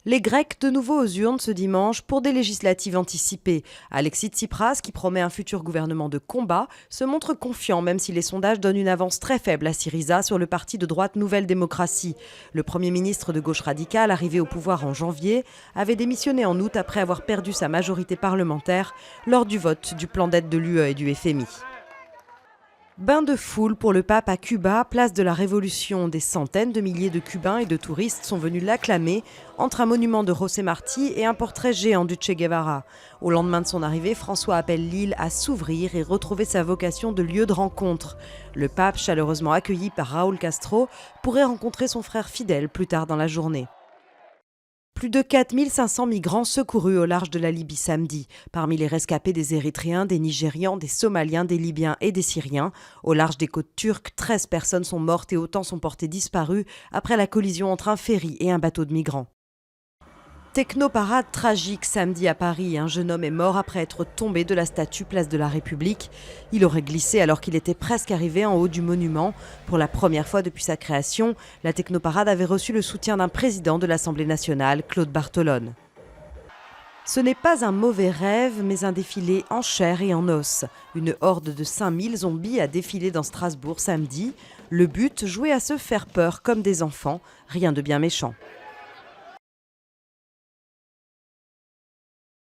Les Grecs de nouveau aux urnes ce dimanche pour des législatives anticipées. Alexis Tsipras, qui promet un futur gouvernement de combat, se montre confiant même si les sondages donnent une avance très faible à Syriza sur le parti de droite Nouvelle Démocratie. Le Premier ministre de gauche radicale, arrivé au pouvoir en janvier, avait démissionné en août après avoir perdu sa majorité parlementaire lors du vote du plan d'aide de l'UE et du FMI. Bain de foule pour le pape à Cuba, place de la Révolution. Des centaines de milliers de Cubains et de touristes sont venus l'acclamer entre un monument de José Martí et un portrait géant du Che Guevara. Au lendemain de son arrivée, François appelle l'île à s'ouvrir et retrouver sa vocation de lieu de rencontre. Le pape, chaleureusement accueilli par Raúl Castro, pourrait rencontrer son frère Fidel plus tard dans la journée. Plus de 4500 migrants secourus au large de la Libye samedi. Parmi les rescapés des Érythréens, des Nigérians, des Somaliens, des Libyens et des Syriens. Au large des côtes turques, 13 personnes sont mortes et autant sont portées disparues après la collision entre un ferry et un bateau de migrants. Technoparade tragique samedi à Paris. Un jeune homme est mort après être tombé de la statue Place de la République. Il aurait glissé alors qu'il était presque arrivé en haut du monument. Pour la première fois depuis sa création, la Technoparade avait reçu le soutien d'un président de l'Assemblée nationale, Claude Bartolone. Ce n'est pas un mauvais rêve, mais un défilé en chair et en os. Une horde de 5000 zombies a défilé dans Strasbourg samedi. Le but, jouer à se faire peur comme des enfants, rien de bien méchant.